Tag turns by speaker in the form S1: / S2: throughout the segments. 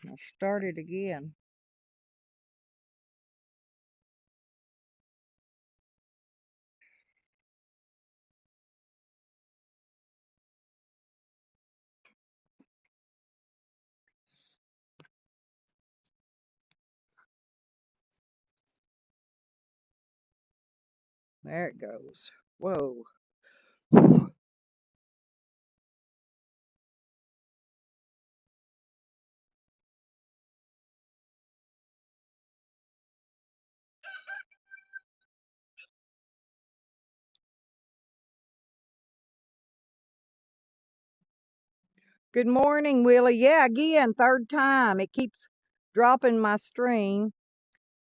S1: I'll start it again. There it goes. Whoa. Good morning, Willie. Yeah, again, third time. It keeps dropping my stream.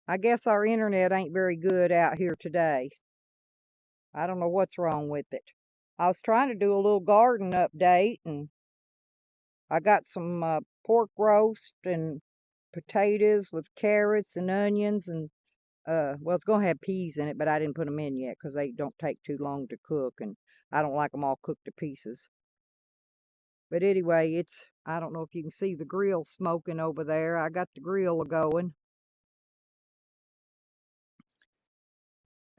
S1: I guess our internet ain't very good out here today. I don't know what's wrong with it. I was trying to do a little garden update, and I got some pork roast and potatoes with carrots and onions, and well, it's gonna have peas in it, but I didn't put them in yet because they don't take too long to cook, and I don't like them all cooked to pieces. But anyway, I don't know if you can see the grill smoking over there. I got the grill going.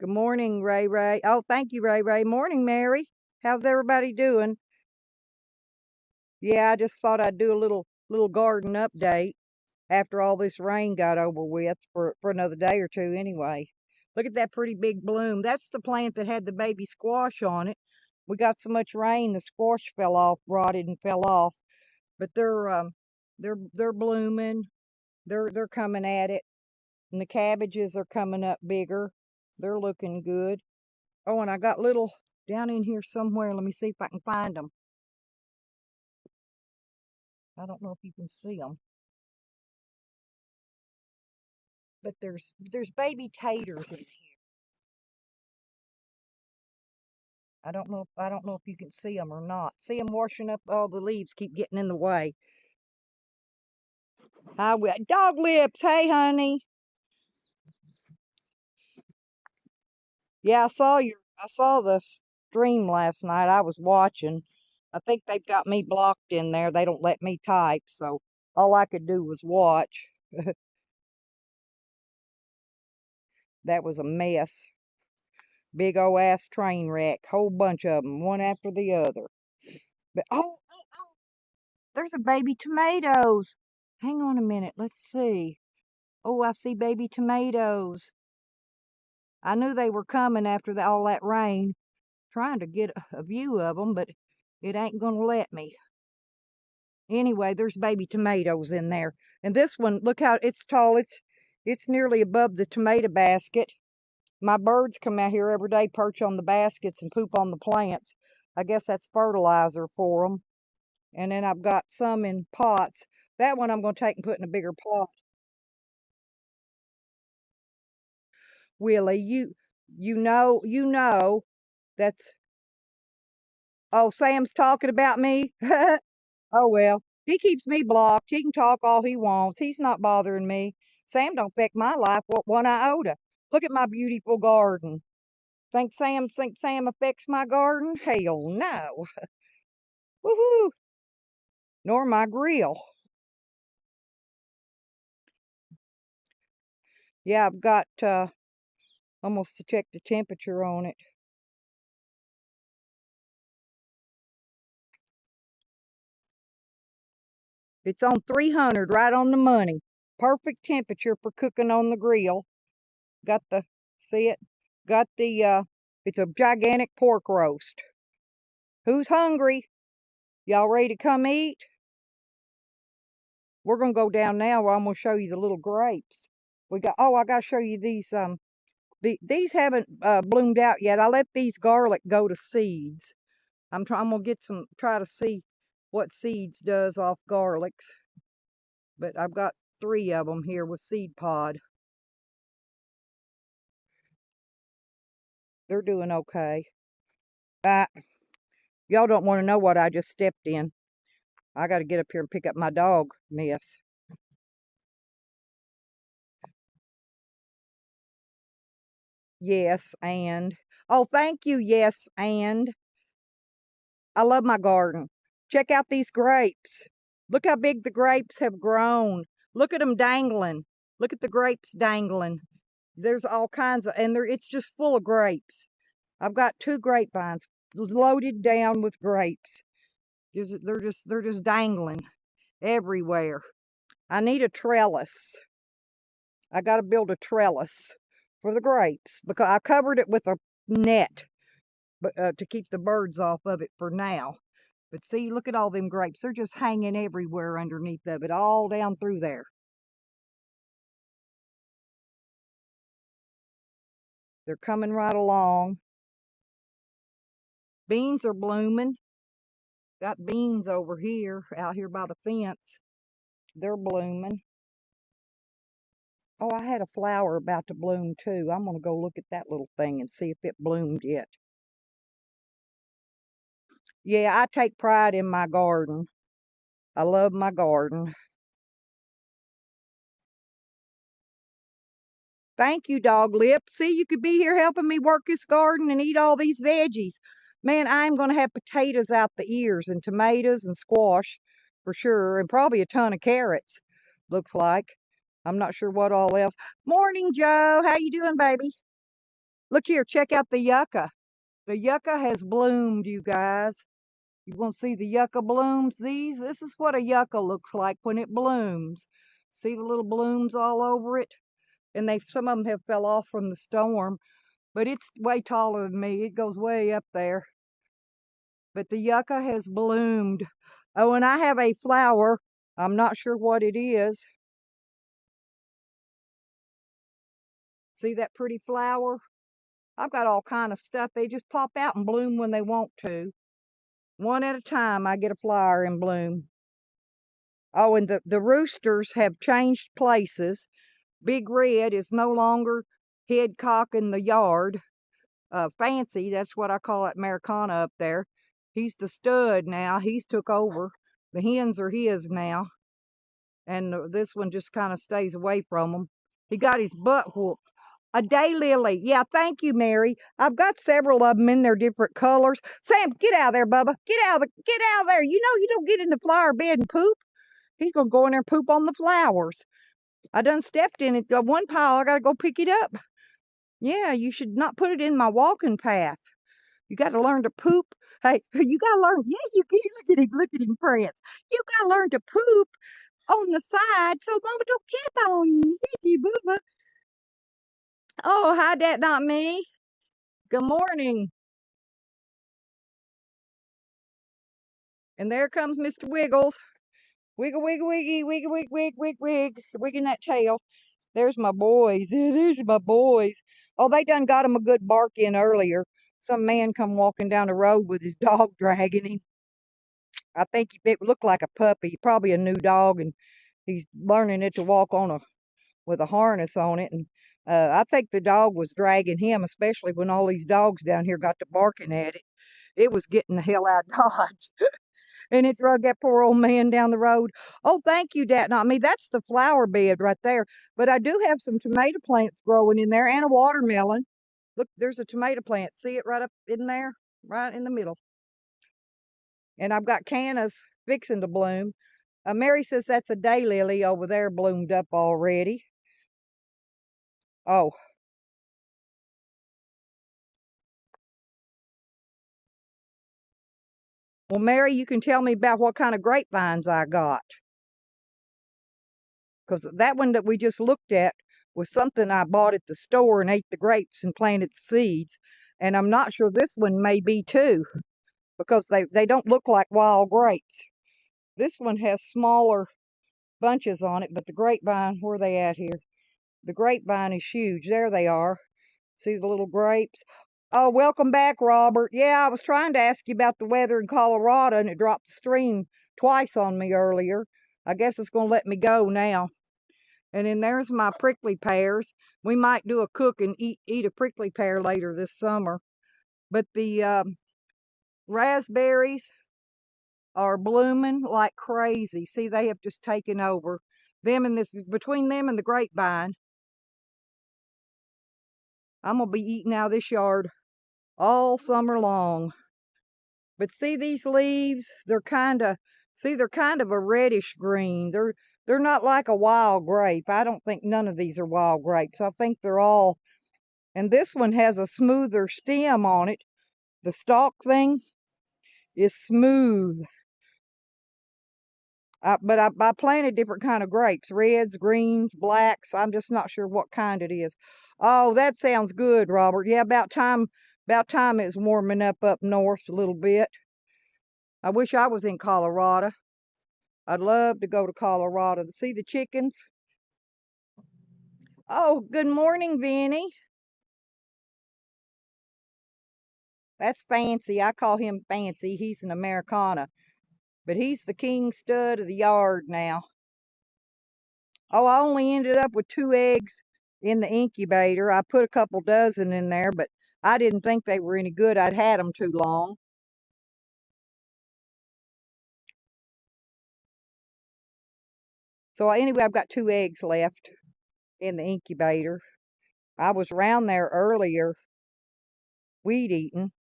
S1: Good morning, Ray Ray. Oh, thank you, Ray Ray. Morning, Mary. How's everybody doing? Yeah, I just thought I'd do a little garden update after all this rain got over with for another day or two anyway. Look at that pretty big bloom. That's the plant that had the baby squash on it. We got so much rain, the squash fell off, rotted and fell off. But they're blooming. They're coming at it. And the cabbages are coming up bigger. They're looking good. Oh, and I got little down in here somewhere. Let me see if I can find them. I don't know if you can see them, but there's baby taters in here. I don't know if you can see them or not. See them washing up, all the leaves keep getting in the way. Hi, dog lips. Hey, honey. Yeah, I saw the stream last night. I was watching. I think they've got me blocked in there. They don't let me type, so all I could do was watch. That was a mess. Big ol' ass train wreck. Whole bunch of them, one after the other. But oh, there's a baby tomatoes. Hang on a minute. Let's see. Oh, I see baby tomatoes. I knew they were coming after all that rain. Trying to get a view of them, but it ain't gonna let me. Anyway, there's baby tomatoes in there. And this one, look how it's tall. It's nearly above the tomato basket. My birds come out here every day, perch on the baskets and poop on the plants. I guess that's fertilizer for them. And then I've got some in pots. That one I'm going to take and put in a bigger pot. Willie, you know that's, oh, Sam's talking about me. Oh well, he keeps me blocked. He can talk all he wants. He's not bothering me. Sam don't affect my life one iota. Look at my beautiful garden. Think Sam affects my garden? Hell no. Woohoo! Nor my grill. Yeah, I've got almost to check the temperature on it. It's on 300, right on the money. Perfect temperature for cooking on the grill. Got the, see it? Got the, it's a gigantic pork roast. Who's hungry? Y'all ready to come eat? We're going to go down now where I'm going to show you the little grapes. I got to show you these, these haven't bloomed out yet. I let these garlic go to seeds. I'm going to try to see what seeds does off garlics. But I've got 3 of them here with seed pod. They're doing okay. Uh, y'all don't want to know what I just stepped in. I got to get up here and pick up my dog mess. Yes, and. Oh, thank you. Yes, and. I love my garden. Check out these grapes. Look how big the grapes have grown. Look at them dangling. Look at the grapes dangling. There's all kinds of, and it's just full of grapes. I've got 2 grapevines loaded down with grapes. They're just dangling everywhere. I need a trellis. I got to build a trellis for the grapes because I covered it with a net, but to keep the birds off of it for now. But see, look at all them grapes. They're just hanging everywhere underneath of it, all down through there. They're coming right along. Beans are blooming. Got beans over here, out here by the fence. They're blooming. Oh, I had a flower about to bloom too. I'm gonna go look at that little thing and see if it bloomed yet. Yeah, I take pride in my garden. I love my garden. Thank you, Dog Lip. See, you could be here helping me work this garden and eat all these veggies. Man, I'm going to have potatoes out the ears and tomatoes and squash for sure, and probably a ton of carrots, looks like. I'm not sure what all else. Morning, Joe. How you doing, baby? Look here, check out the yucca. The yucca has bloomed, you guys. You want to see the yucca blooms? This is what a yucca looks like when it blooms. See the little blooms all over it? And some of them have fell off from the storm, but it's way taller than me. It goes way up there. But the yucca has bloomed. Oh, and I have a flower. I'm not sure what it is. See that pretty flower? I've got all kind of stuff. They just pop out and bloom when they want to. One at a time, I get a flower in bloom. Oh, and the roosters have changed places. Big Red is no longer head cock in the yard. Fancy, that's what I call it, Americana up there. He's the stud now. He's took over. The hens are his now. And this one just kind of stays away from them. He got his butt whooped. A daylily. Yeah, thank you, Mary. I've got several of them in their different colors. Sam, get out of there, Bubba. Get out of there. You know you don't get in the flower bed and poop. He's gonna go in there and poop on the flowers. I done stepped in it. One pile, I gotta go pick it up. Yeah, you should not put it in my walking path. You got to learn to poop. Hey, you got to learn. Yeah, you can. Look at him, prance. You got to learn to poop on the side so Mama don't cap on you. Hey, booba. Oh, hi, that not me. Good morning. And there comes Mr. Wiggles. Wiggle, wiggle, wiggy, wiggle, wig, wig, wig, wig, wigging that tail. There's my boys. There's my boys. Oh, they done got him a good bark in earlier. Some man come walking down the road with his dog dragging him. I think it looked like a puppy, probably a new dog, and he's learning it to walk on with a harness on it. And I think the dog was dragging him, especially when all these dogs down here got to barking at it. It was getting the hell out of Dodge. And it drug that poor old man down the road. Oh, thank you, Dad. Not me. That's the flower bed right there. But I do have some tomato plants growing in there and a watermelon. Look, there's a tomato plant. See it right up in there, right in the middle. And I've got cannas fixing to bloom. Mary says that's a daylily over there bloomed up already. Oh, well, Mary, you can tell me about what kind of grapevines I got. Because that one that we just looked at was something I bought at the store and ate the grapes and planted the seeds. And I'm not sure this one may be too, because they don't look like wild grapes. This one has smaller bunches on it, but the grapevine, where are they at here? The grapevine is huge. There they are. See the little grapes? Oh, welcome back, Robert. Yeah, I was trying to ask you about the weather in Colorado, and it dropped the stream twice on me earlier. I guess it's going to let me go now. And then there's my prickly pears. We might do a cook and eat a prickly pear later this summer. But the raspberries are blooming like crazy. See, they have just taken over. Between them and the grapevine, I'm going to be eating out of this yard all summer long. But see these leaves? They're kind of See, they're kind of a reddish green. They're not like a wild grape. I don't think none of these are wild grapes. I think they're all, and this one has a smoother stem on it. The stalk thing is smooth. But I planted different kind of grapes, reds, greens, blacks. I'm just not sure what kind it is. Oh, that sounds good, Robert. Yeah, about time it's warming up north a little bit. I wish I was in Colorado. I'd love to go to Colorado to see the chickens. Oh, good morning, Vinny. That's Fancy. I call him Fancy. He's an Americana, but he's the king stud of the yard now. Oh, I only ended up with 2 eggs in the incubator. I put a couple dozen in there, but I didn't think they were any good. I'd had them too long. So anyway, I've got 2 eggs left in the incubator. I was around there earlier weed eating.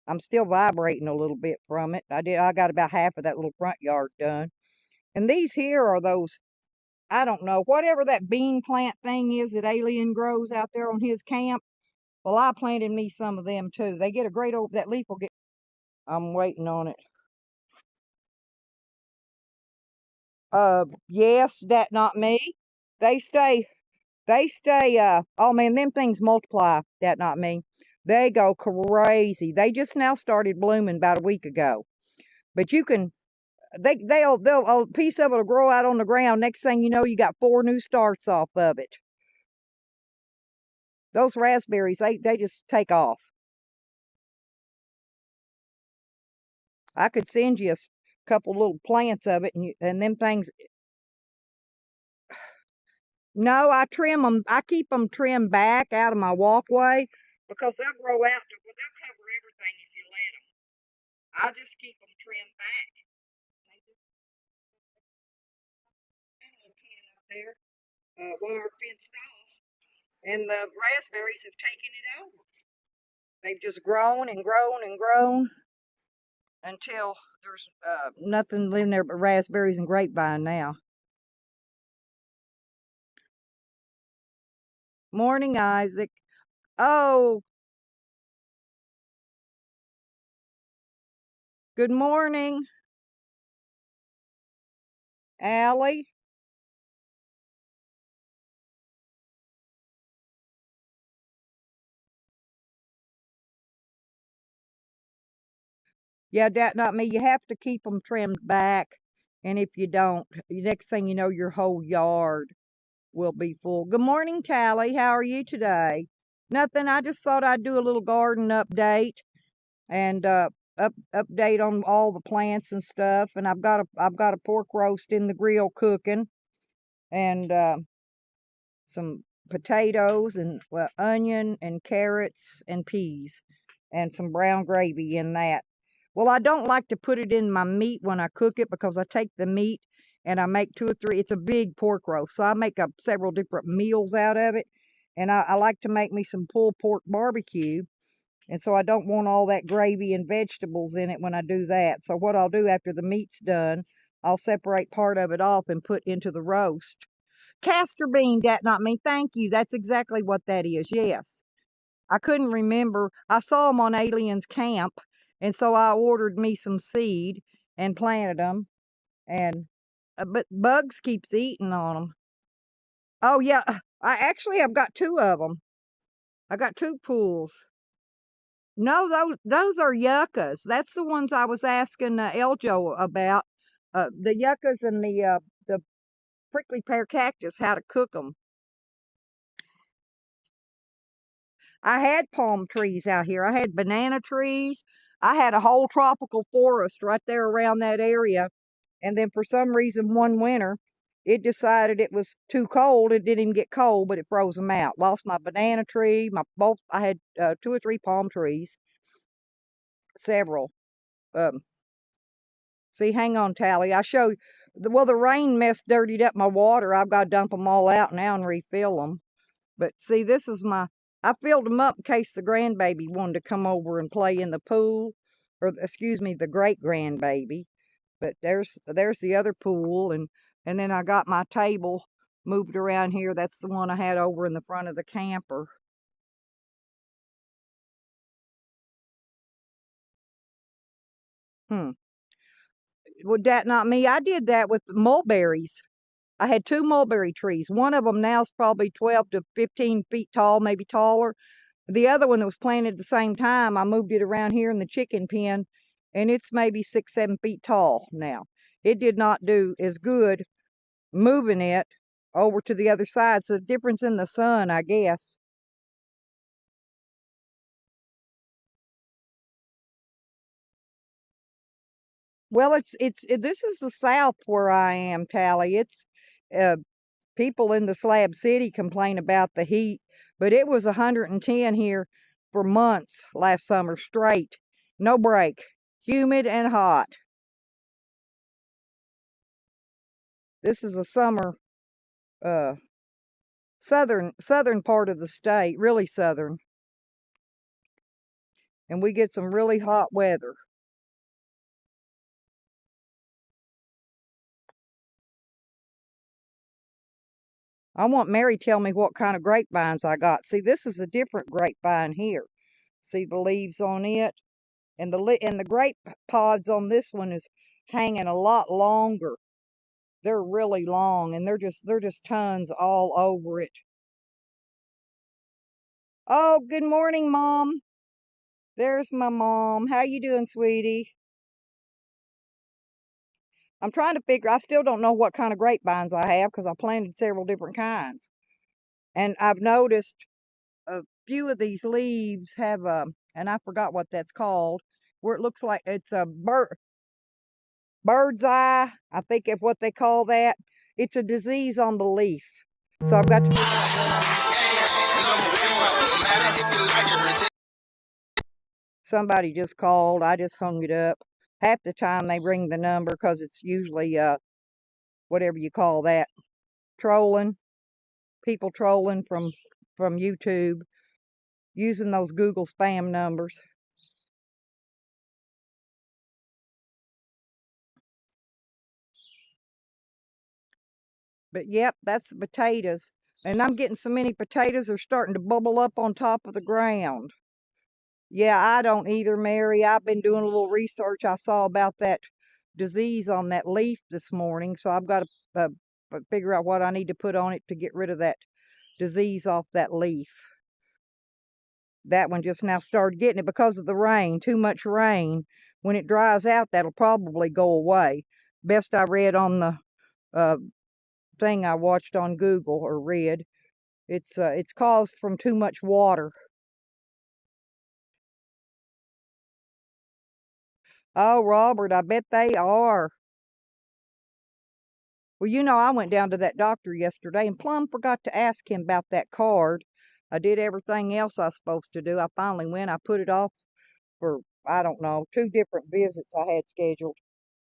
S1: I'm still vibrating a little bit from it. I got about half of that little front yard done. And these here are those, I don't know, whatever that bean plant thing is that Alien grows out there on his camp. Well, I planted me some of them too. They get a great old, that leaf will get, I'm waiting on it. Yes, that not me. They stay, oh man, them things multiply, that not me. They go crazy. They just now started blooming about a week ago. But you can, they'll a piece of it will grow out on the ground. Next thing you know, you got 4 new starts off of it. Those raspberries, they just take off. I could send you a couple little plants of it, and them things. No, I trim them. I keep them trimmed back out of my walkway because they'll grow out to, well, they'll cover everything if you let them. I just keep them trimmed back. They just got a little pen up there, wire fenced off, and the raspberries have taken it over. They've just grown and grown and grown until there's nothing in there but raspberries and grapevine now. Morning, Isaac. Oh, good morning, Allie. Yeah, that not me. You have to keep them trimmed back, and if you don't, the next thing you know, your whole yard will be full. Good morning, Tally. How are you today? Nothing. I just thought I'd do a little garden update and update on all the plants and stuff. And I've got a pork roast in the grill cooking, and some potatoes and onion and carrots and peas and some brown gravy in that. Well, I don't like to put it in my meat when I cook it because I take the meat and I make 2 or 3. It's a big pork roast, so I make up several different meals out of it. And I like to make me some pulled pork barbecue. And so I don't want all that gravy and vegetables in it when I do that. So what I'll do after the meat's done, I'll separate part of it off and put into the roast. Castor bean, that not me. Thank you. That's exactly what that is. Yes. I couldn't remember. I saw them on Alien's camp, and so I ordered me some seed and planted them. And but bugs keeps eating on them. Oh yeah, I've got 2 of them. I got 2 pools. No, those are yuccas. That's the ones I was asking Eljo about. The yuccas and the prickly pear cactus, how to cook them. I had palm trees out here. I had banana trees. I had a whole tropical forest right there around that area. And then for some reason, one winter, it decided it was too cold. It didn't even get cold, but it froze them out. Lost my banana tree. I had 2 or 3 palm trees, several. Um, See, hang on, Tally. I show you. Well, the rain dirtied up my water. I've got to dump them all out now and refill them. But see, this is I filled them up in case the grandbaby wanted to come over and play in the pool, or excuse me, the great grandbaby. But there's the other pool, and then I got my table moved around here. That's the one I had over in the front of the camper. Hmm. Would that not me? I did that with mulberries. I had two mulberry trees. One of them now is probably 12 to 15 feet tall, maybe taller. The other one that was planted at the same time, I moved it around here in the chicken pen, and it's maybe 6, 7 feet tall now. It did not do as good moving it over to the other side. So the difference in the sun, I guess. Well, this is the South where I am, Tally. It's uh, people in the Slab City complain about the heat, but it was 110 here for months last summer straight, no break, humid and hot. This is a summer, uh, southern part of the state, really southern, and we get some really hot weather. I want Mary to tell me what kind of grapevines I got. See, this is a different grapevine here. See the leaves on it, and the grape pods on this one is hanging a lot longer. They're really long, and they're just tons all over it. Oh, good morning, Mom. There's my mom. How you doing, sweetie? I'm trying to figure. I still don't know what kind of grapevines I have because I planted several different kinds, and I've noticed a few of these leaves have and I forgot what that's called, where it looks like it's a bird's eye. I think of what they call that. It's a disease on the leaf. So I've got to figure out. Somebody just called. I just hung it up. Half the time they ring the number because it's usually whatever you call that, trolling, people trolling from YouTube using those Google spam numbers. But yep, that's the potatoes. And I'm getting so many potatoes are starting to bubble up on top of the ground. Yeah, I don't either, Mary. I've been doing a little research. I saw about that disease on that leaf this morning, so I've got to figure out what I need to put on it to get rid of that disease off that leaf. That one just now started getting it because of the rain, too much rain. When it dries out, that'll probably go away. Best I read on the uh, thing I watched on Google or read. It's caused from too much water. Oh, Robert, I bet they are. Well, I went down to that doctor yesterday and plumb forgot to ask him about that card. I did everything else I was supposed to do. I finally went. I put it off for, I don't know, two different visits I had scheduled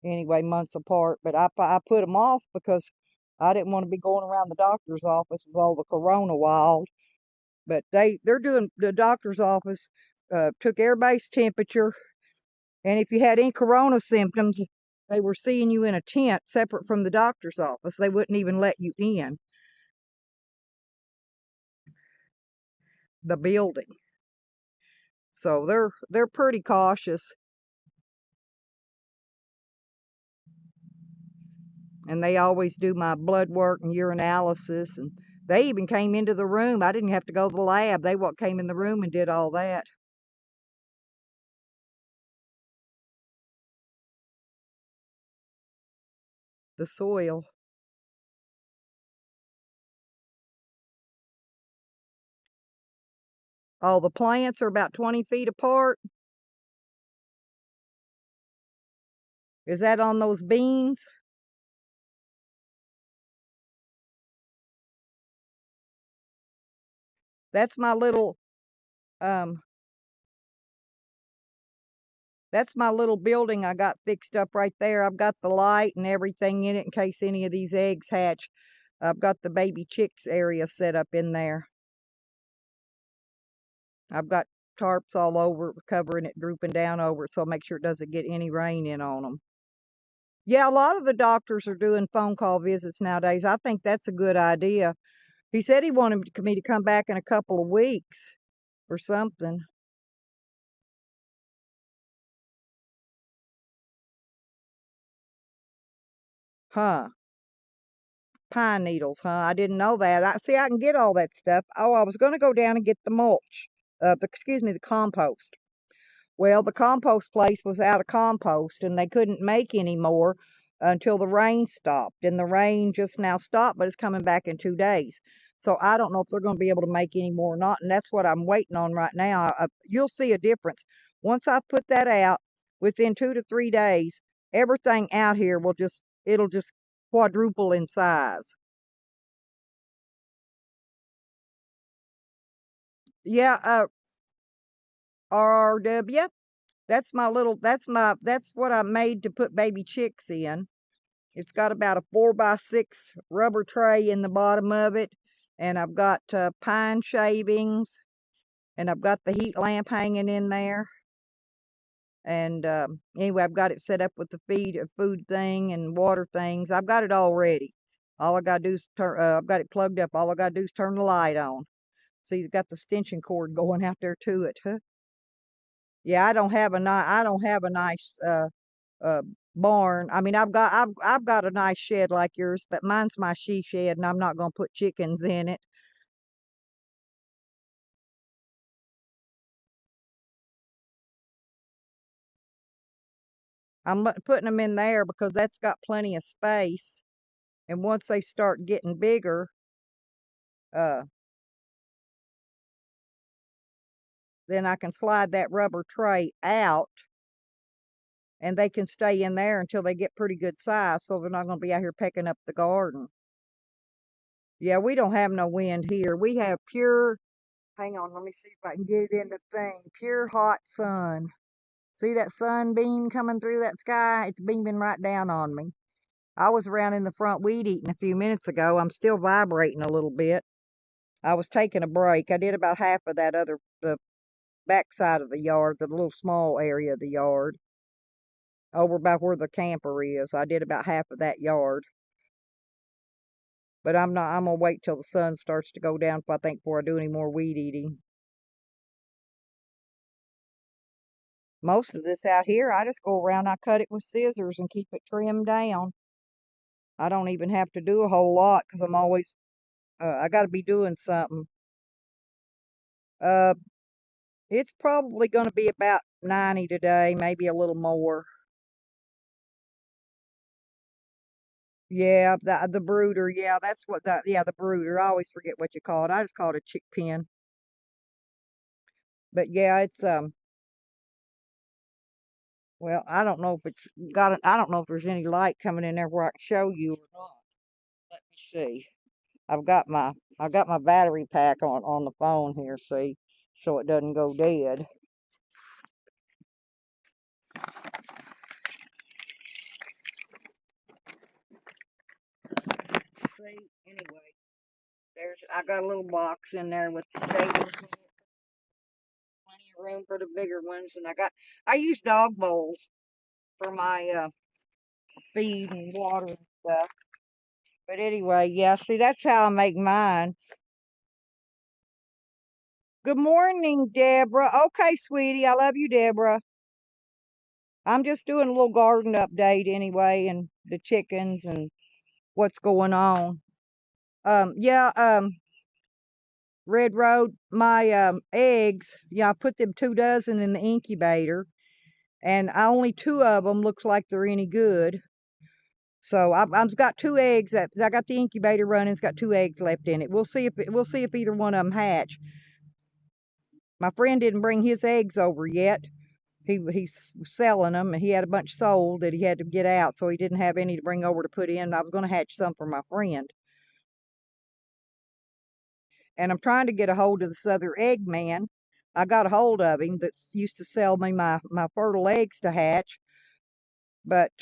S1: anyway, months apart. But I put them off because I didn't want to be going around the doctor's office with all the corona wild. But they're doing the doctor's office, took everybody's temperature, and if you had any corona symptoms, they were seeing you in a tent separate from the doctor's office. They wouldn't even let you in the building. So they're pretty cautious, and they always do my blood work and urinalysis, and they even came into the room. I didn't have to go to the lab. They what came in the room and did all that. The soil. All the plants are about 20 feet apart. Is that on those beans? That's my little um That's my little building I got fixed up right there. I've got the light and everything in it in case any of these eggs hatch. I've got the baby chicks area set up in there. I've got tarps all over it, covering it, drooping down over it, so I'll make sure it doesn't get any rain in on them. Yeah, a lot of the doctors are doing phone call visits nowadays. I think that's a good idea. He said he wanted me to come back in a couple of weeks or something. Huh. Pine needles, huh? I didn't know that. I see I can get all that stuff. Oh, I was going to go down and get the mulch. Excuse me, the compost. Well, the compost place was out of compost and they couldn't make any more until the rain stopped. And the rain just now stopped, but it's coming back in 2 days. So I don't know if they're going to be able to make any more or not. And that's what I'm waiting on right now. You'll see a difference. Once I put that out, within 2 to 3 days, everything out here it'll just quadruple in size. Yeah, RRW. That's what I made to put baby chicks in. It's got about a 4x6 rubber tray in the bottom of it, and I've got pine shavings, and I've got the heat lamp hanging in there. And anyway, I've got it set up with the food thing and water things. I've got it all ready. All I gotta do is turn. I've got it plugged up. All I gotta do is turn the light on. See, it's got the extension cord going out there to it. Huh? Yeah, I don't have a nice uh barn. I mean, I've got a nice shed like yours, but mine's my she shed, and I'm not gonna put chickens in it. I'm putting them in there because that's got plenty of space. And once they start getting bigger, uh, then I can slide that rubber tray out, and they can stay in there until they get pretty good size, so they're not gonna be out here pecking up the garden. Yeah, we don't have no wind here. We have pure. Hang on, let me see if I can get it in the thing. Pure hot sun. See that sunbeam coming through that sky? It's beaming right down on me. I was around in the front weed eating a few minutes ago. I'm still vibrating a little bit. I was taking a break. I did about half of the back side of the yard, the little small area of the yard, over by where the camper is. I did about half of that yard. But I'm gonna wait till the sun starts to go down, I think, before I do any more weed eating. Most of this out here, I just go around, I cut it with scissors and keep it trimmed down. I don't even have to do a whole lot because I got to be doing something. Uh, it's probably going to be about 90 today, maybe a little more. Yeah, the brooder. Yeah, that's what the brooder. I always forget what you call it. I just call it a chick pen. But yeah, it's well, I don't know if it's I don't know if there's any light coming in there where I can show you or not. Let me see. I've got my battery pack on the phone here, see, so it doesn't go dead. See, anyway, I got a little box in there with the shavings, plenty of room for the bigger ones, and I use dog bowls for my feed and water and stuff. But anyway, yeah, see, that's how I make mine. Good morning, Deborah. Okay, sweetie, I love you, Deborah. I'm just doing a little garden update anyway, and the chickens and what's going on. Yeah, Red Road, my eggs, yeah, I put them 2 dozen in the incubator, and only two of them looks like they're any good. So I've got 2 eggs that I got the incubator running. It's got 2 eggs left in it. We'll see if either one of them hatch. My friend didn't bring his eggs over yet. He's selling them, and he had a bunch sold that he had to get out, so he didn't have any to bring over to put in. I was going to hatch some for my friend, and I'm trying to get a hold of this other egg man. I got a hold of him that used to sell me my fertile eggs to hatch, but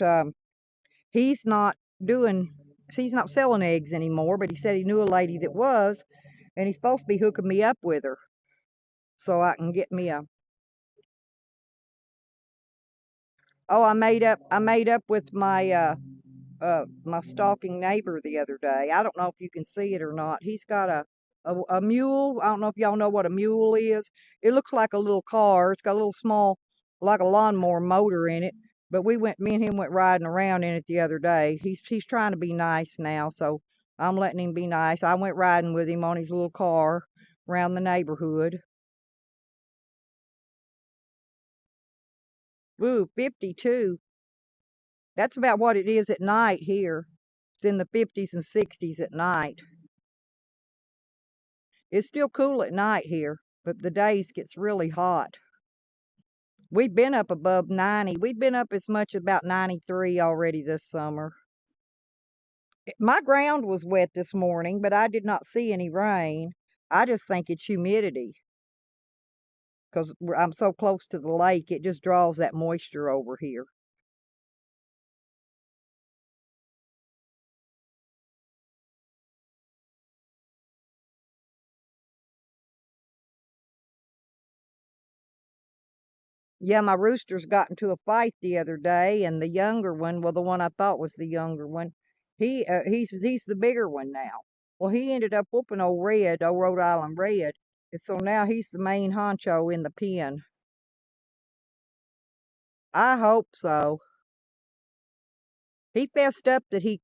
S1: he's not doing he's not selling eggs anymore. But he said he knew a lady that was, and he's supposed to be hooking me up with her so I can get me a Oh, I made up with my stalking neighbor the other day. I don't know if you can see it or not. He's got a mule. I don't know if y'all know what a mule is. It looks like a little car. It's got a little small, like a lawnmower motor in it. But me and him went riding around in it the other day. He's trying to be nice now, so I'm letting him be nice. I went riding with him on his little car around the neighborhood. Ooh, 52. That's about what it is at night here. It's in the 50s and 60s at night. It's still cool at night here, but the days gets really hot. We've been up above 90. We've been up as much about 93 already this summer. My ground was wet this morning, but I did not see any rain. I just think it's humidity because I'm so close to the lake. It just draws that moisture over here. Yeah, my roosters got into a fight the other day, and the younger one, well, the one I thought was the younger one, he's the bigger one now. Well, he ended up whooping old Rhode Island Red, and so now he's the main honcho in the pen. I hope so. He fessed up that he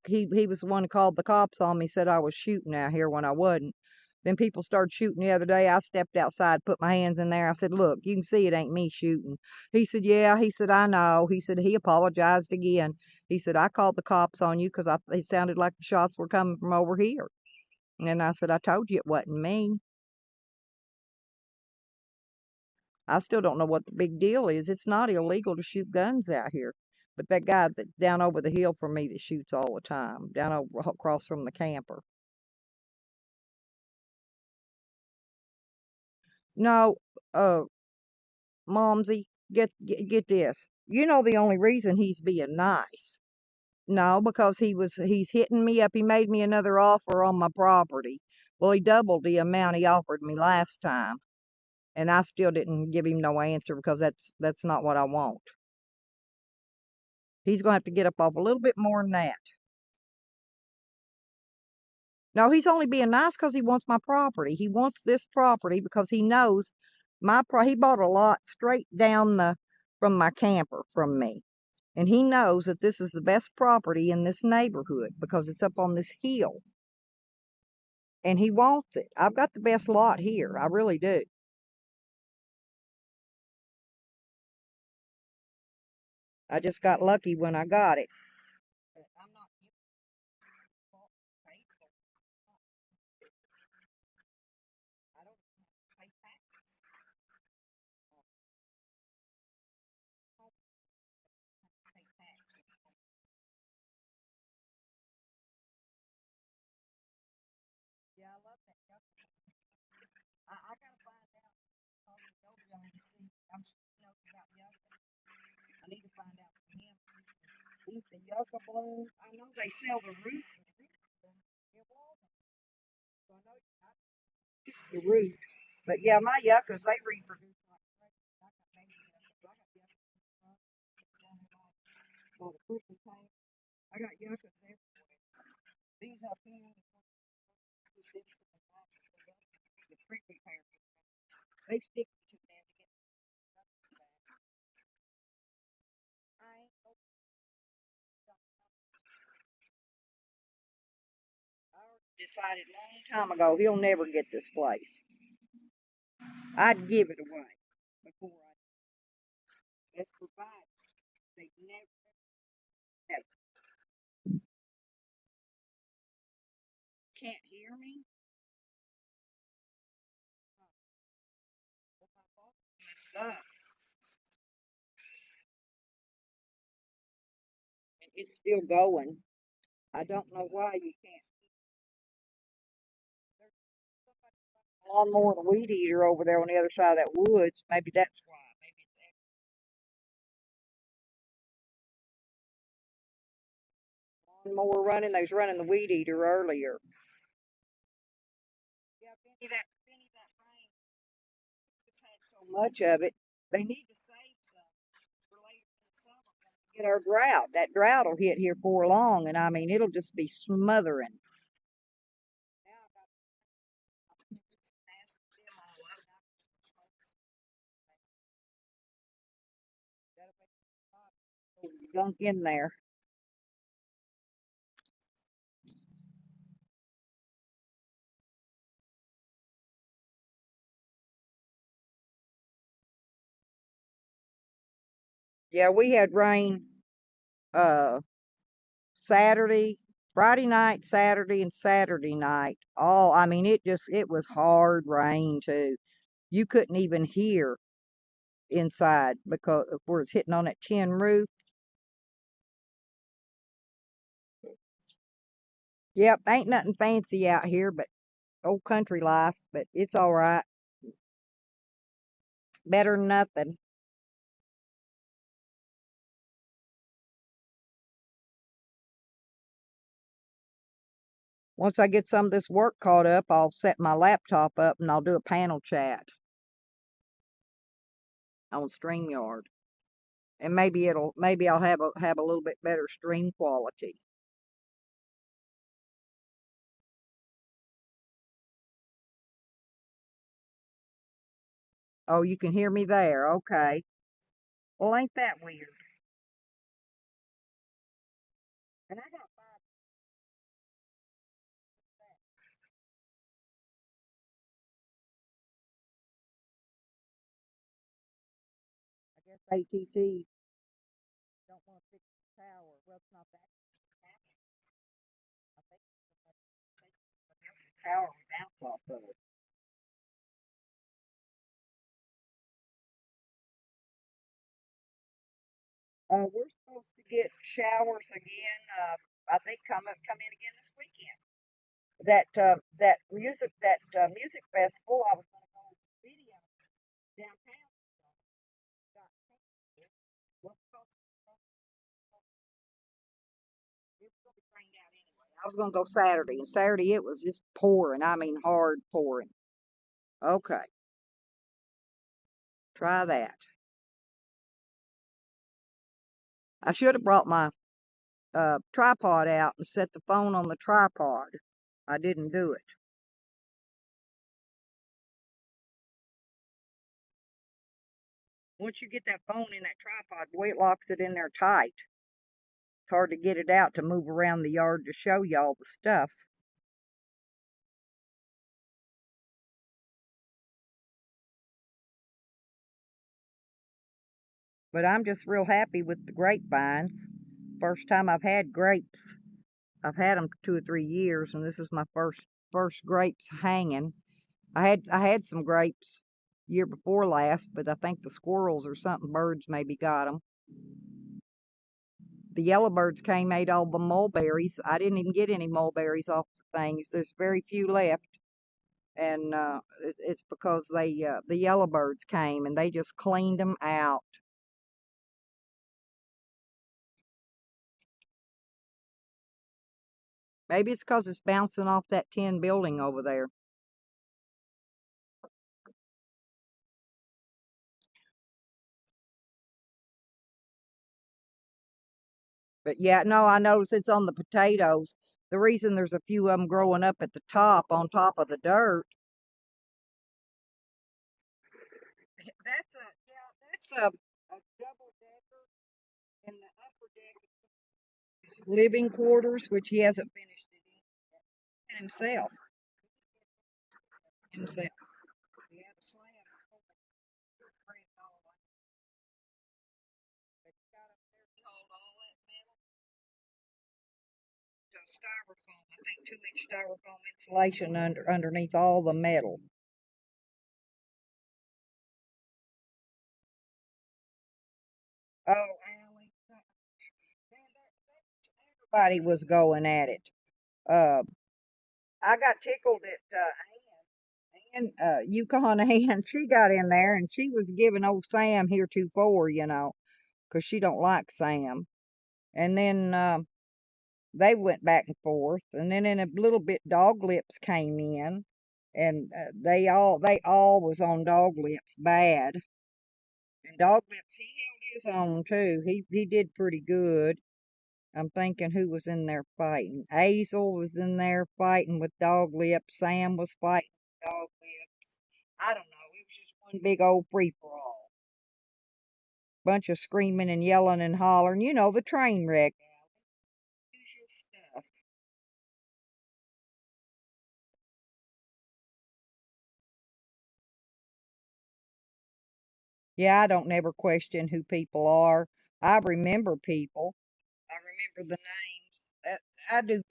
S1: was the one who called the cops on me, said I was shooting out here when I wasn't. Then people started shooting the other day. I stepped outside, put my hands in there. I said, "Look, you can see it ain't me shooting." He said, "Yeah." He said, "I know." He said he apologized again. He said, "I called the cops on you because it sounded like the shots were coming from over here." And I said, "I told you it wasn't me." I still don't know what the big deal is. It's not illegal to shoot guns out here. But that guy that's down over the hill from me that shoots all the time, down over across from the camper. No, uh, Momsy, get this. You know the only reason he's being nice. No, because he's hitting me up. He made me another offer on my property. Well, he doubled the amount he offered me last time, and I still didn't give him no answer because that's not what I want. He's gonna have to get up off a little bit more than that. No, he's only being nice because he wants my property. He wants this property because he knows he bought a lot straight down the from my camper from me. And he knows that this is the best property in this neighborhood because it's up on this hill. And he wants it. I've got the best lot here. I really do. I just got lucky when I got it. But I'm not giving pay for it. I don't pay taxes. I don't pay taxes. Yeah, I love that. I gotta find out. And see. I'm sure about yucca. I need to find out from him. If the yucca bloom, I know they sell the root. It was so I know the root. But yeah, my yuccas they reproduce like crazy. I got baby yuccas. I got yuccas in the front, down in the Christmas time. I got yuccas everywhere. These up here, the prickly pear, they stick to them to get the back. I ain't no I already decided a long time ago he'll never get this place. I'd give it away before that's provided. They never have. Can't hear me. Well, my phone messed up, and it's still going. I don't know why you can't. There's a lawnmower and a weed eater over there on the other side of that woods. Maybe that's why. Maybe it's that lawnmower running. They was running the weed eater earlier. Yeah, Benny, that rain just had so much of it. They need to save some for later in the summer. get our drought. That drought will hit here before long, and I mean it'll just be smothering. Gunk in there. Yeah, we had rain uh Saturday, Friday night, Saturday, and Saturday night. All I mean it was hard rain too. You couldn't even hear inside because of where it's hitting on that tin roof. Yep, ain't nothing fancy out here but old country life, but it's all right. Better than nothing. Once I get some of this work caught up, I'll set my laptop up and I'll do a panel chat on StreamYard. And maybe I'll have a little bit better stream quality. Oh, you can hear me there. Okay. Well, ain't that weird? And I got, I guess AT&T don't want to fix the tower. Well, it's not that. I think the tower will bounce off of it. We're supposed to get showers again. I think come in again this weekend. That music festival. I was going to go to the video downtown. Got canceled. Well, it was going to be rained out anyway. I was going to go Saturday, and Saturday it was just pouring. I mean, hard pouring. Okay, try that. I should have brought my tripod out and set the phone on the tripod. I didn't do it. Once you get that phone in that tripod, boy, it locks it in there tight. It's hard to get it out to move around the yard to show you all the stuff. But I'm just real happy with the grapevines. First time I've had grapes. I've had them 2 or 3 years, and this is my first grapes hanging. I had some grapes year before last, but I think the squirrels or something, birds maybe got them. The yellowbirds came, ate all the mulberries. I didn't even get any mulberries off the things. There's very few left, and it's because the yellowbirds came and they just cleaned them out. Maybe it's because it's bouncing off that tin building over there. But yeah, no, I notice it's on the potatoes. The reason there's a few of them growing up at the top, on top of the dirt. That's a double decker in the upper deck living quarters, which he hasn't finished it in himself. Himself. He had a slam hold all that metal to styrofoam. I think 2-inch styrofoam insulation underneath all the metal. Oh, Allie, everybody was going at it. Uh, I got tickled at Yukon Ann. She got in there and she was giving old Sam heretofore, 'cause she don't like Sam. And then they went back and forth, and then in a little bit, Dog Lips came in, and they all was on Dog Lips bad. And Dog Lips, he held his own too. He did pretty good. I'm thinking who was in there fighting. Azel was in there fighting with Dog Lips. Sam was fighting with Dog Lips. I don't know. It was just one big old free for all. Bunch of screaming and yelling and hollering. You know, the train wreck. Usual stuff. Yeah, I don't never question who people are. I remember people. I remember the names. I do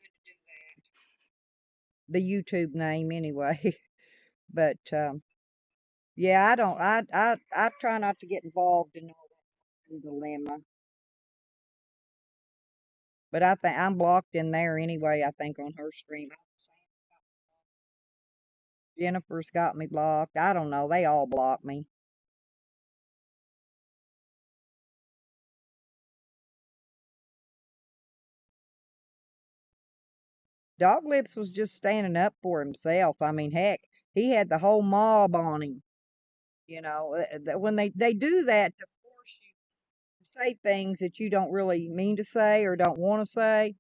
S1: the YouTube name anyway. But yeah, I don't. I try not to get involved in all that dilemma. But I think I'm blocked in there anyway. I think on her stream, Jennifer's got me blocked. I don't know. They all block me. Dog Lips was just standing up for himself. I mean, heck, he had the whole mob on him. You know, when they do that to force you to say things that you don't really mean to say or don't want to say,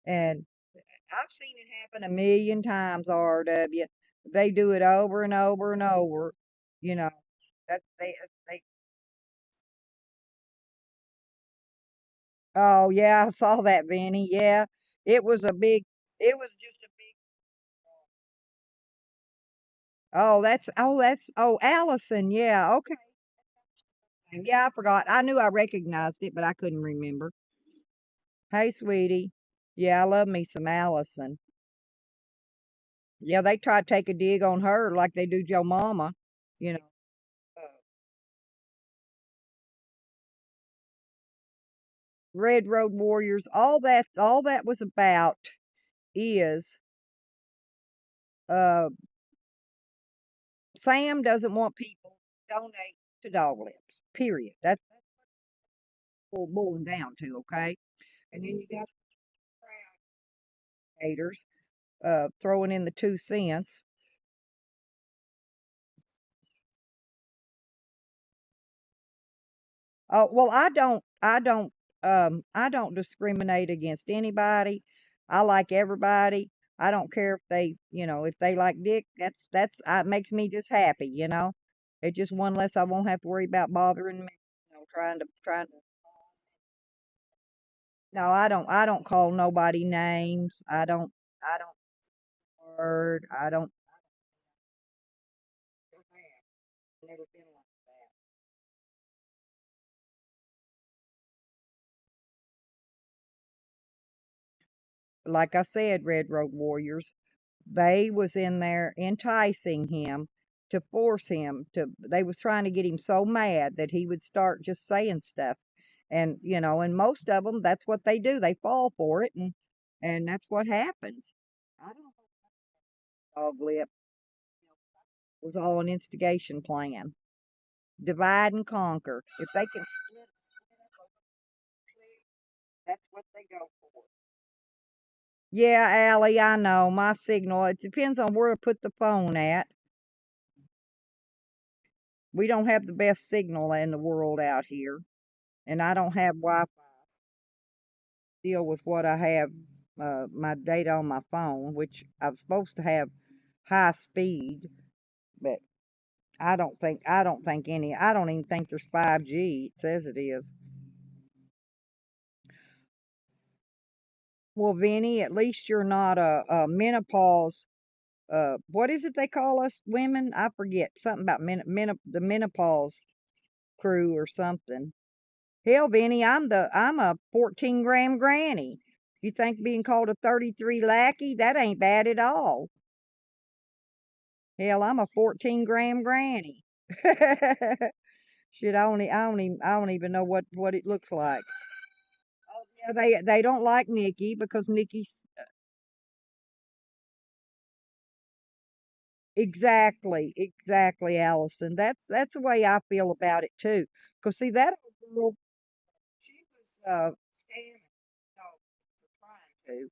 S1: and I've seen it happen a million times, RW. They do it over and over and over. You know, that they. Oh yeah, I saw that, Vinny. Yeah, it was a big. It was just a big. Oh, Allison. Yeah, okay. Yeah, I forgot. I knew I recognized it, but I couldn't remember. Hey, sweetie. Yeah, I love me some Allison. Yeah, they try to take a dig on her like they do your mama. You know, Red Road Warriors. All that was about is uh Sam doesn't want people to donate to Dog Lips. Period. That's what it's boiling down to, okay? And then you got haters throwing in the 2 cents. Oh, well, I don't discriminate against anybody. I like everybody. I don't care if if they like dick, it makes me just happy, you know. It's just one less I won't have to worry about bothering me, trying to. No, I don't call nobody names. I don't word. I don't never been like that. Like I said, Red Road Warriors. They was in there enticing him to force him to. They was trying to get him so mad that he would start just saying stuff, and most of them, that's what they do. They fall for it, and that's what happens. I don't know. Dog lip was all an instigation plan. Divide and conquer. If they can split, that's what they go for. Yeah, Allie, I know my signal. It depends on where to put the phone at. We don't have the best signal in the world out here, and I don't have Wi-Fi. Deal with what I have, my data on my phone, which I'm supposed to have high speed, but I don't even think there's 5G. It says it is. Well, Vinny, at least you're not a menopause. What is it they call us women? I forget something about the menopause crew or something. Hell, Vinny, I'm a 14-gram granny. You think being called a 33 lackey? That ain't bad at all. Hell, I'm a 14-gram granny. Shit, I don't even know what it looks like. Oh, yeah, they don't like Nikki because Nikki's exactly, Allison. That's the way I feel about it too. Cause see that old girl, she was scamming, no, trying to.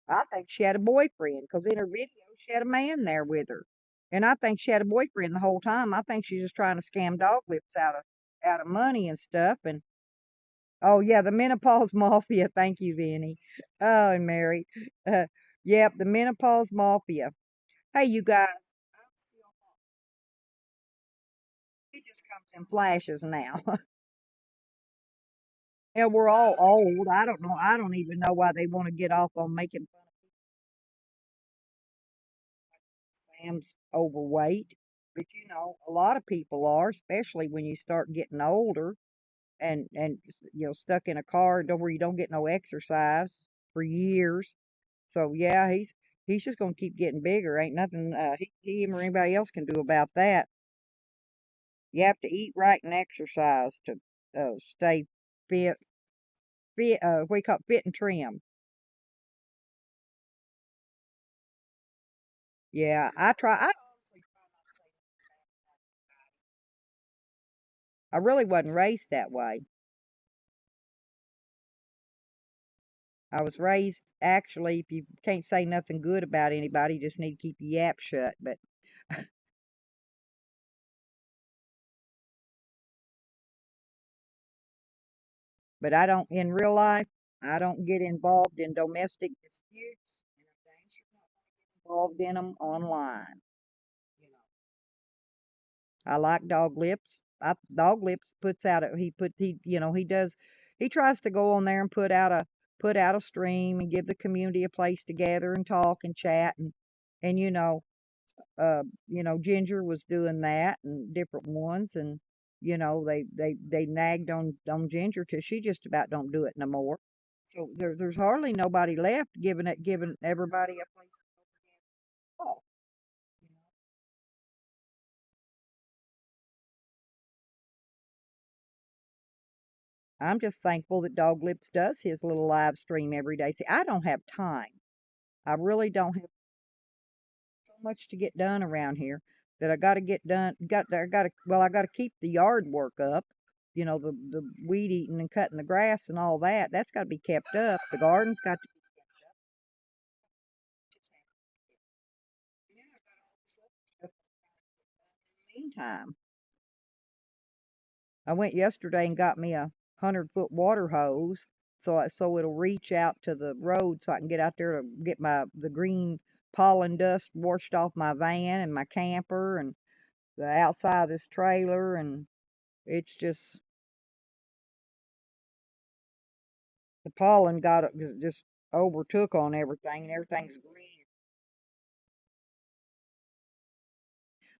S1: I think she had a boyfriend because in her video she had a man there with her, and I think she had a boyfriend the whole time. I think she's just trying to scam Dog Lips out of money and stuff. And Oh yeah, the menopause mafia. Thank you, Vinny. Oh, and Mary. Uh, yep, the menopause mafia. Hey, you guys. It just comes in flashes now. Yeah, we're all old. I don't know. I don't even know why they want to get off on making fun of Sam's overweight. But a lot of people are, especially when you start getting older and stuck in a car where you don't get no exercise for years. So yeah, he's just gonna keep getting bigger. Ain't nothing him or anybody else can do about that. You have to eat right and exercise to stay fit. Fit. What do you call it? Fit and trim. Yeah, I try. I really wasn't raised that way. I was raised actually, if you can't say nothing good about anybody, you just need to keep your yap shut. But I don't in real life. I don't get involved in domestic disputes, and I'm dang sure not involved in them online. You know, I like Dog Lips. Dog Lips puts out a he put he does he tries to go on there and put out a stream and give the community a place to gather and talk and chat and Ginger was doing that and different ones, and they nagged on Ginger till she just about don't do it no more. So there's hardly nobody left giving everybody a place to talk. you know. I'm just thankful that Dog Lips does his little live stream every day. See, I don't have time. I really don't have so much to get done around here that I got to get done. I got to keep the yard work up. The weed eating and cutting the grass and all that. That's got to be kept up. The garden's got to be kept up in the meantime. I went yesterday and got me a 100-foot water hose so it'll reach out to the road so I can get out there to get the green pollen dust washed off my van and my camper and the outside of this trailer, and it's just the pollen just overtook on everything, and everything's green.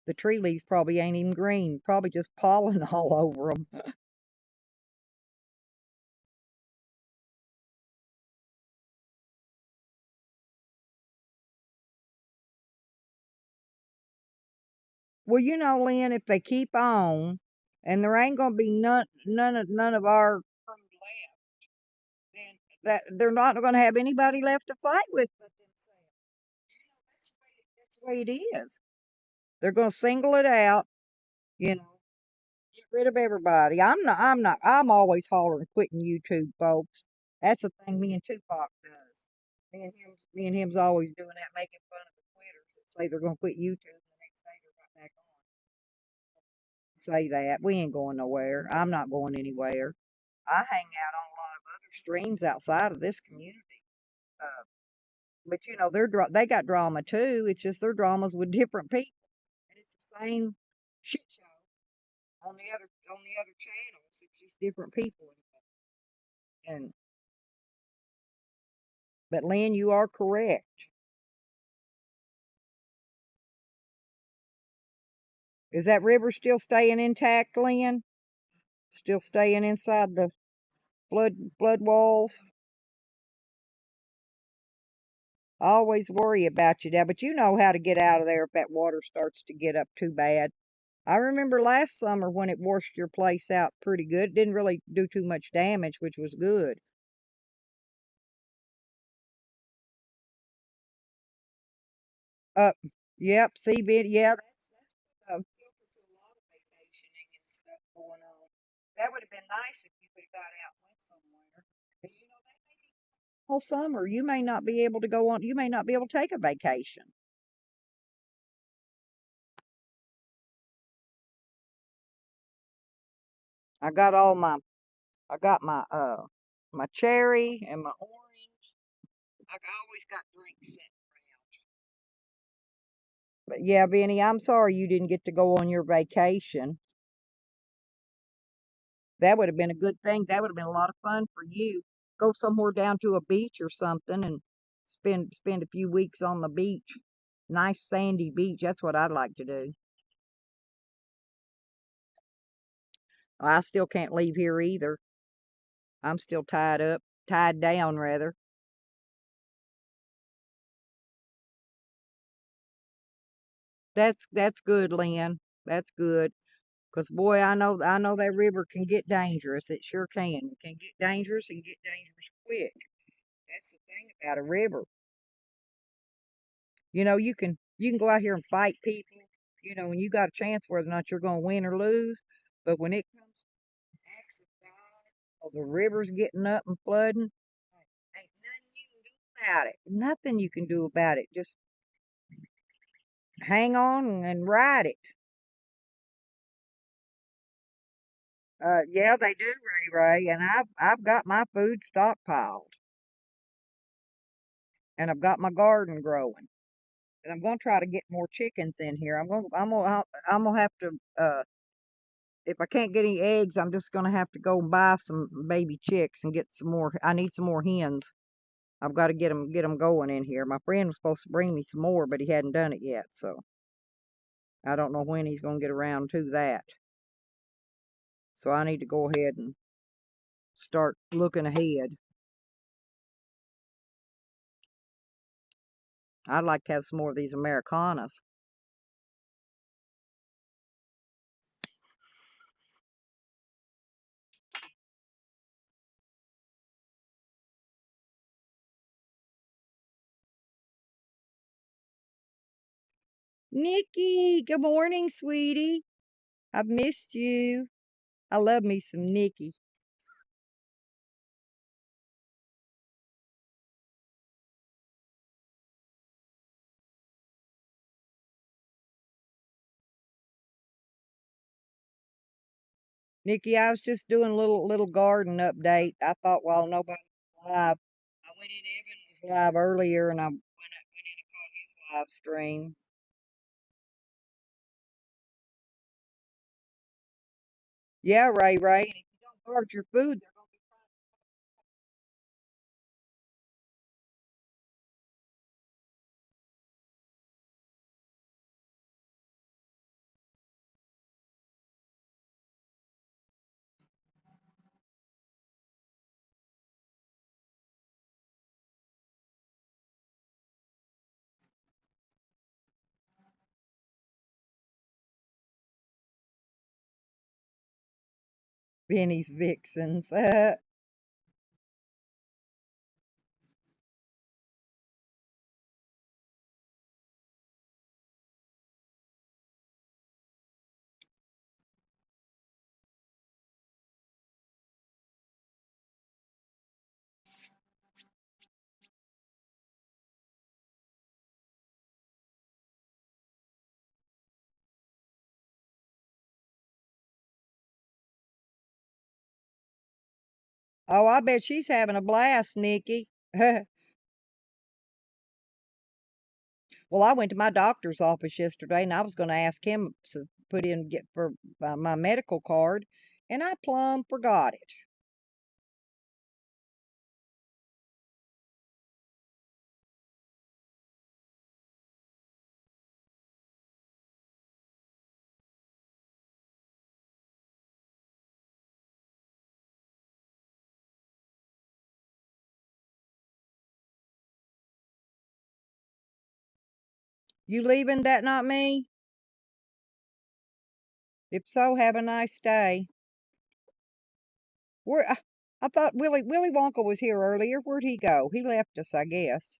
S1: The tree leaves probably ain't even green, probably just pollen all over them. Well, Lynn, if they keep on, and there ain't gonna be none of our crew left, then that they're not gonna have anybody left to fight with but themselves. That's the way it is. They're gonna single it out, you know, get rid of everybody. I'm always hollering quitting YouTube, folks. That's the thing me and Tupac does. Me and him's always doing that, making fun of the quitters that say they're gonna quit YouTube and the next day they're right back on. Say that. We ain't going nowhere. I'm not going anywhere. I hang out on a lot of other streams outside of this community. Uh, but they got drama too. It's just their dramas with different people, and it's the same shit show on the other channels. It's just different people. And but Lynn, you are correct. Is that river still staying intact, Lynn? Still staying inside the flood walls? I always worry about you now, but you know how to get out of there if that water starts to get up too bad. I remember last summer when it washed your place out pretty good. It didn't really do too much damage, which was good. Uh, yep, CBD, yeah, that's focus a lot of vacationing and stuff going on. That would have been nice if you could have got out and went somewhere. But that may be all summer. You may not be able to go on. You may not be able to take a vacation. I got all my I got my cherry and my orange. I always got drinks set. But yeah, Benny, I'm sorry you didn't get to go on your vacation. That would have been a good thing. That would have been a lot of fun for you. Go somewhere down to a beach or something and spend a few weeks on the beach. Nice sandy beach. That's what I'd like to do. I still can't leave here either. I'm still tied down rather. That's good, Lynn. That's good. 'Cause boy, I know that river can get dangerous. It sure can. It can get dangerous and get dangerous quick. That's the thing about a river. You can go out here and fight people, and you got a chance whether or not you're gonna win or lose. But when it comes to acts of God, or the river's getting up and flooding, ain't nothing you can do about it. Nothing you can do about it. Just hang on and ride it. Yeah, they do, Ray, and I've got my food stockpiled, and I've got my garden growing, and I'm gonna try to get more chickens in here. I'm gonna have to if I can't get any eggs, I'm just gonna have to go and buy some baby chicks and get some more. I need some more hens. I've got to get them going in here. My friend was supposed to bring me some more, but he hadn't done it yet, so I don't know when he's gonna get around to that. So I need to go ahead and start looking ahead. I'd like to have some more of these Americanas. Nikki, good morning, sweetie. I've missed you. I love me some Nikki. Nikki, I was just doing a little garden update. I thought while nobody was live, I went in. Evan was live earlier, and I went in and caught his live stream. Yeah, Ray. And if you don't guard your food, they're gonna be Benny's Vixens. Oh, I bet she's having a blast, Nikki. Well, I went to my doctor's office yesterday, and I was going to ask him to put in get for my medical card, and I plumb forgot it. You leaving? That not me? If so, have a nice day. Where I thought Willy Wonka was here earlier. Where'd he go? He left us, I guess.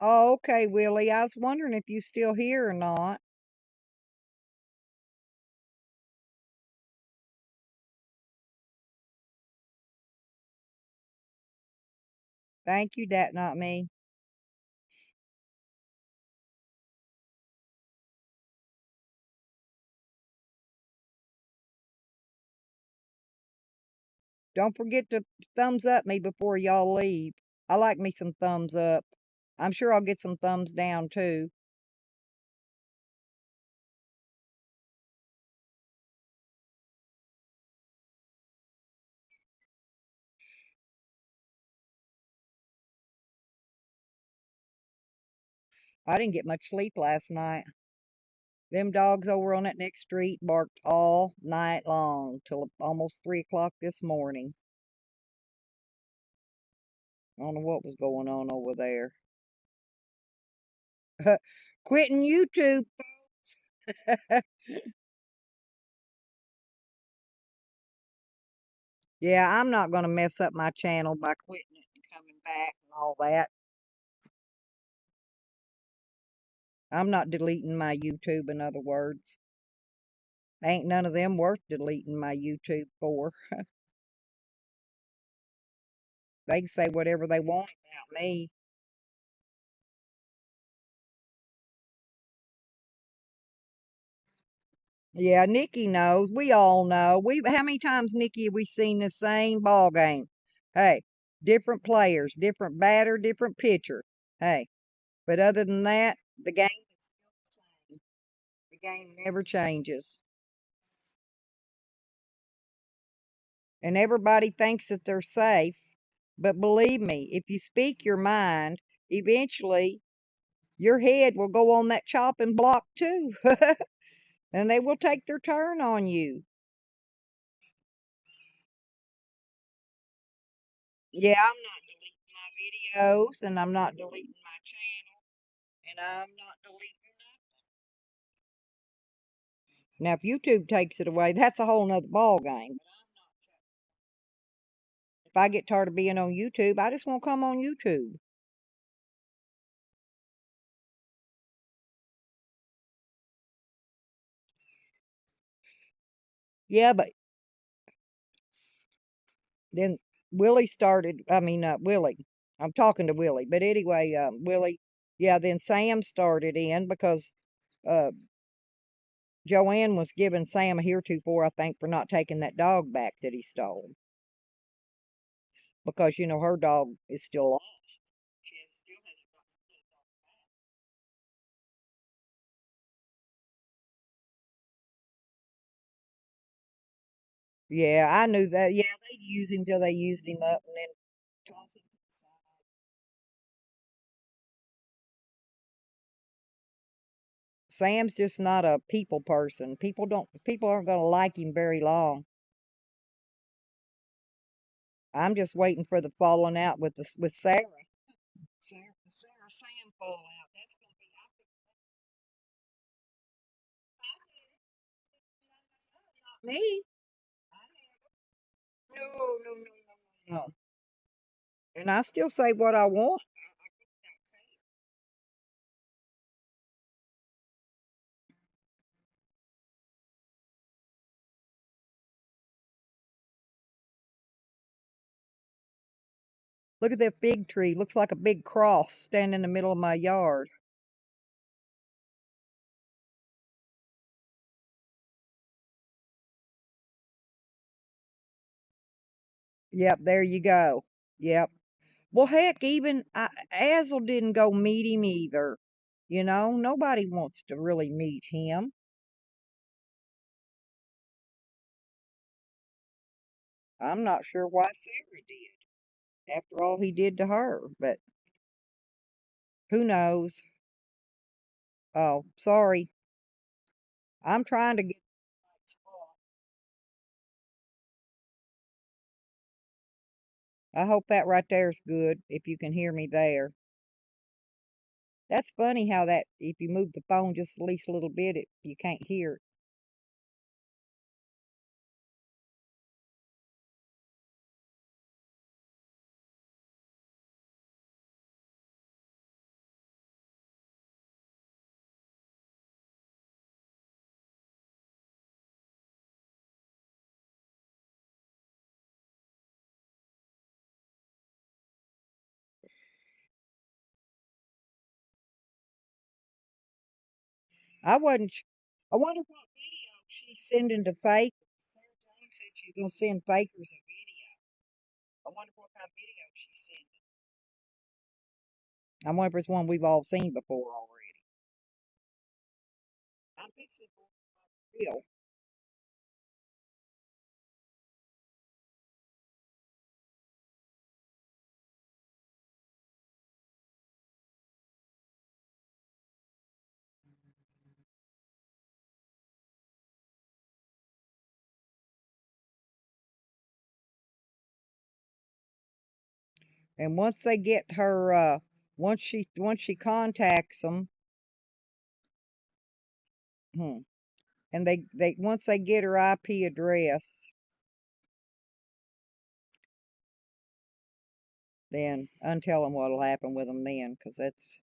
S1: Oh, okay, Willie. I was wondering if you still here or not. Thank you, that not me. Don't forget to thumbs up me before y'all leave. I like me some thumbs up. I'm sure I'll get some thumbs down too. I didn't get much sleep last night. Them dogs over on that next street barked all night long till almost 3 o'clock this morning. I don't know what was going on over there. Quitting YouTube. Yeah, I'm not going to mess up my channel by quitting it and coming back and all that. I'm not deleting my YouTube, in other words. Ain't none of them worth deleting my YouTube for. They can say whatever they want about me. Yeah, Nikki knows. We all know. How many times, Nikki, have we seen the same ball game? Hey, different players, different batter, different pitcher. Hey, but other than that, the game never changes. And everybody thinks that they're safe. But believe me, if you speak your mind, eventually your head will go on that chopping block too. And they will take their turn on you. Yeah, I'm not deleting my videos and I'm not deleting my channel and I'm not deleting. Now, if YouTube takes it away, that's a whole nother ball game. If I get tired of being on YouTube, I just won't come on YouTube. Yeah, but then Willie started. I mean, Willie. I'm talking to Willie, but anyway, Willie. Yeah, then Sam started in because uh, Joanne was giving Sam a heretofore, I think, for not taking that dog back that he stole because her dog is still alive. Still hasn't got. Yeah, I knew that. Yeah, they'd use him till they used him up and then toss him to the side. Sam's just not a people person. People aren't gonna like him very long. I'm just waiting for the falling out with Sarah. The Sarah Sam fallout. That's gonna be not me. No, no, no, no, no. And I still say what I want. Look at that fig tree. Looks like a big cross standing in the middle of my yard. Yep, there you go. Yep. Well, heck, even Azel didn't go meet him either. Nobody wants to really meet him. I'm not sure why Sarah did after all he did to her, but who knows? Oh, sorry. I'm trying to get the right spot. I hope that right there's good if you can hear me there. That's funny how that if you move the phone just at least a little bit, you can't hear it. I wasn't. I wonder what video she's sending to fake. Sarah Jane said she's gonna send fakers a video. I wonder what kind of video she's sending. I wonder if it's one we've all seen before already. I'm fixing for real. And once they get her, once she contacts them, hmm, and they once they get her IP address, then untell them what'll happen with them then, 'cause that's.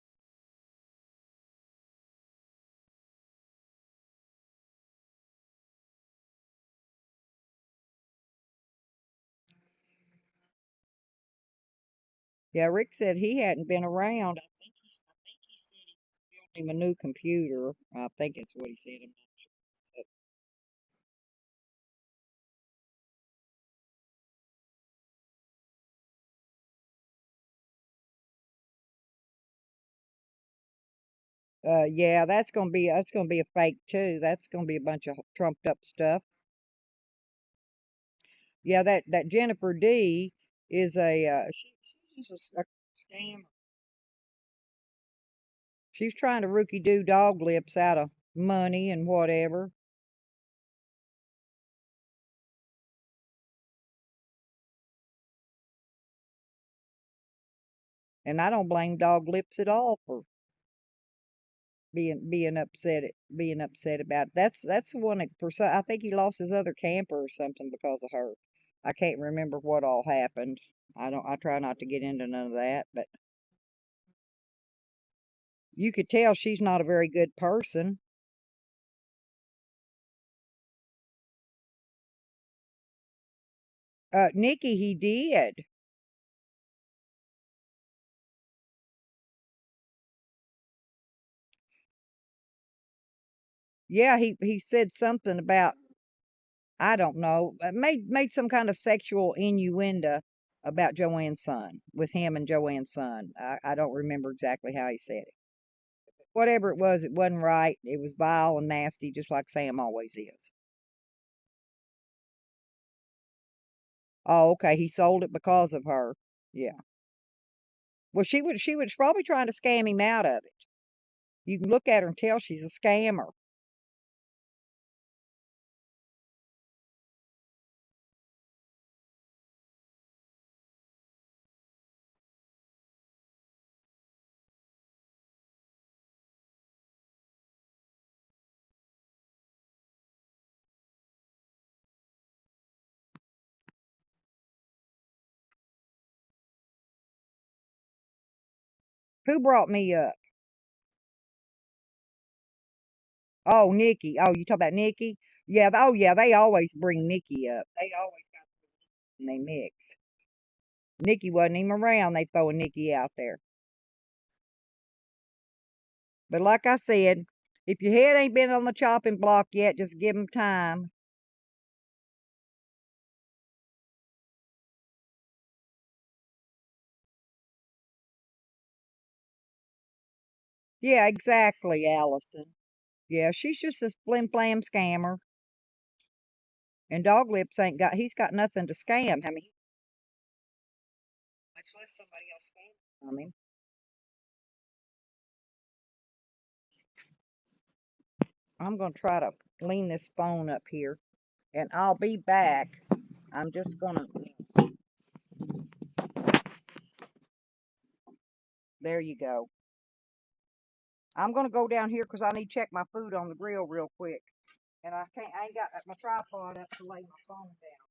S1: Yeah, Rick said he hadn't been around. I think he said he was building him a new computer. I think that's what he said. I'm not sure. Yeah, that's gonna be a fake too. That's gonna be a bunch of trumped up stuff. Yeah, that Jennifer D is she's just a scammer. She's trying to rookie do dog lips out of money and whatever. And I don't blame dog lips at all for being upset about it. That's the one that I think he lost his other camper or something because of her. I can't remember what all happened. I try not to get into none of that, but you could tell she's not a very good person. Nikki, he did. Yeah, he said something about, I don't know, made some kind of sexual innuendo about Joanne's son, with him and Joanne's son. I don't remember exactly how he said it. Whatever it wasn't right. It was vile and nasty, just like Sam always is. Oh, okay. He sold it because of her. Yeah. Well, she was probably trying to scam him out of it. You can look at her and tell she's a scammer. Who brought me up? Oh, Nikki. Oh, you talk about Nikki? Yeah. Oh, yeah. They always bring Nikki up. They always got when they mix. Nikki wasn't even around. They throwing Nikki out there. But like I said, if your head ain't been on the chopping block yet, just give 'em time. Yeah, exactly, Allison. Yeah, she's just a flim flam scammer. And Dog Lips ain't got, he's got nothing to scam. I mean, much less somebody else scam. I mean, I'm going to try to lean this phone up here and I'll be back. I'm just going to, there you go. I'm going to go down here because I need to check my food on the grill real quick. And I ain't got my tripod up to lay my phone down.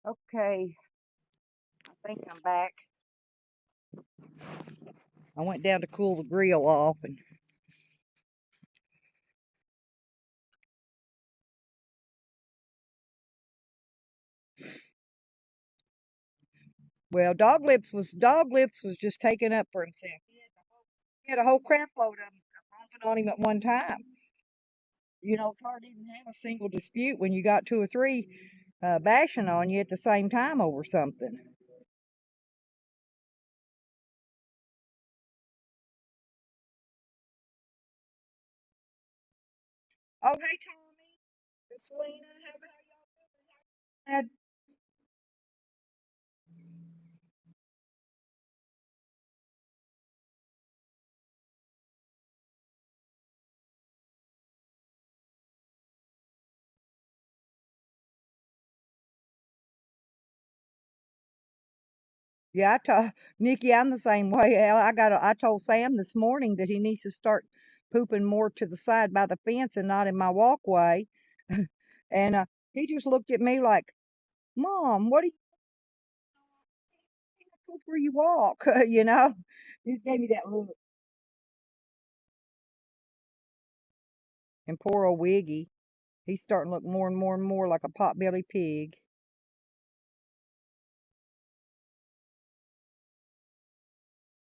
S1: Okay, I think I'm back. I went down to cool the grill off, and well, Dog Lips was just taking up for himself. He had a whole crap load of them bumping on him at one time. It's hard to even have a single dispute when you got two or three bashing on you at the same time over something. Oh, hey, Tommy. Miss Selena, how about y'all? Yeah, I told Nikki, I'm the same way. Al. I told Sam this morning that he needs to start pooping more to the side by the fence and not in my walkway. And he just looked at me like, "Mom, what do you poop where you walk?" He just gave me that look. And poor old Wiggy, he's starting to look more and more and more like a potbelly pig.